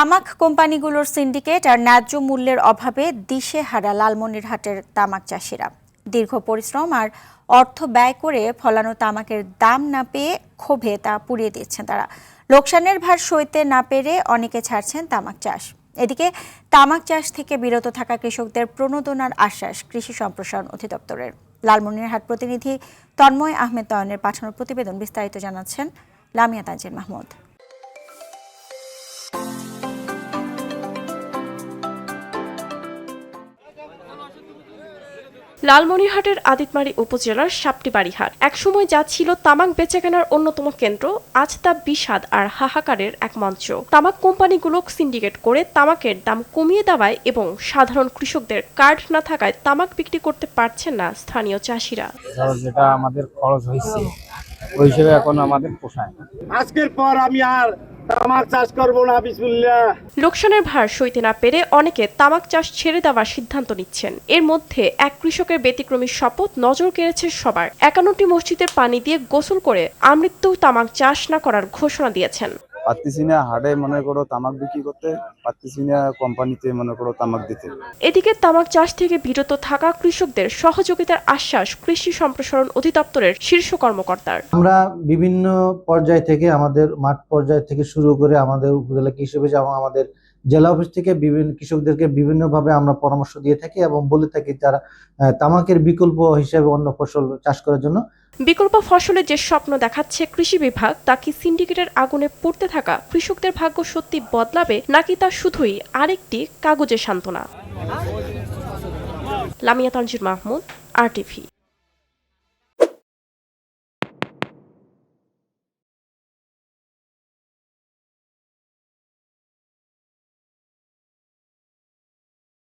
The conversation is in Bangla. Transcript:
তামাক কোম্পানিগুলোর সিন্ডিকেট আর ন্যায্য মূল্যের অভাবে দিশেহারা লালমনিরহাটের তামাক চাষিরা। দীর্ঘ পরিশ্রম আর অর্থ ব্যয় করে ফলানো তামাকের দাম না পেয়ে ক্ষোভে তা পুড়িয়ে দিচ্ছেন তারা। লোকসানের ভার সইতে না পেরে অনেকে ছাড়ছেন তামাক চাষ। এদিকে তামাক চাষ থেকে বিরত থাকা কৃষকদের প্রণোদনার আশ্বাস কৃষি সম্প্রসারণ অধিদপ্তরের। লালমনিরহাট প্রতিনিধি তন্ময় আহমেদ তয়নের পাঠানো প্রতিবেদন বিস্তারিত জানাচ্ছেন লামিয়া তানজিল মাহমুদ। লালমনিরহাটের আদিতমারী উপজেলার সাপটিবাড়ি হাট একসময় যা ছিল তামাক বেচাকেনার অন্যতম কেন্দ্র, আজ তা বিষাদ আর হাহাকারের এক মঞ্চ। তামাক কোম্পানিগুলো সিন্ডিকেট করে তামাকের দাম কমিয়ে দেওয়ায় এবং সাধারণ কৃষকদের কার্ড না থাকায় তামাক বিক্রি করতে পারছেন না স্থানীয় চাষিরা। যেটা আমাদের খরচ হয়েছে ওই হিসেবে এখন আমাদের পোষায় না। আজকের পর আমি আর তামাক চাষ করব না, বিসমিল্লাহ। লোকসানের ভার সইতে না পেরে অনেকে তামাক চাষ ছেড়ে দেওয়ার সিদ্ধান্ত নিচ্ছেন। এর মধ্যে এক কৃষকের ব্যতিক্রমী শপথ নজর কেড়েছে সবার। 51টি মসজিদের পানি দিয়ে গোসল করে আমৃত্যু তামাক চাষ না করার ঘোষণা দিয়েছেন। পারতেছি না হাটে মনে করো তামাক বিক্রি করতে, পারতেছি না কোম্পানিতে মনে করো তামাক দিতে। এদিকে তামাক চাষ থেকে বিরত থাকা কৃষকদের সহযোগিতার আশ্বাস কৃষি সম্প্রসারণ অধিদপ্তরের শীর্ষ কর্মকর্তার। আমরা বিভিন্ন পর্যায় থেকে, আমাদের মাঠ পর্যায় থেকে শুরু করে আমাদের উপজেলা কৃষি অফিস এবং আমাদের জেলা অফিস থেকে বিভিন্ন কৃষকদেরকে বিভিন্নভাবে আমরা পরামর্শ দিয়ে থাকি এবং বলে থাকি তারা তামাকের বিকল্প হিসেবে অন্য ফসল চাষ করার জন্য। বিকল্প ফসলের যে স্বপ্ন দেখাচ্ছে কৃষি বিভাগ, তা কি সিন্ডিকেটের আগুনে পুড়তে থাকা কৃষকদের ভাগ্য সত্যি বদলাবে, নাকি তা শুধুই আরেকটি কাগজের সান্ত্বনা? লামিয়া তানজিল মাহমুদ, RTV।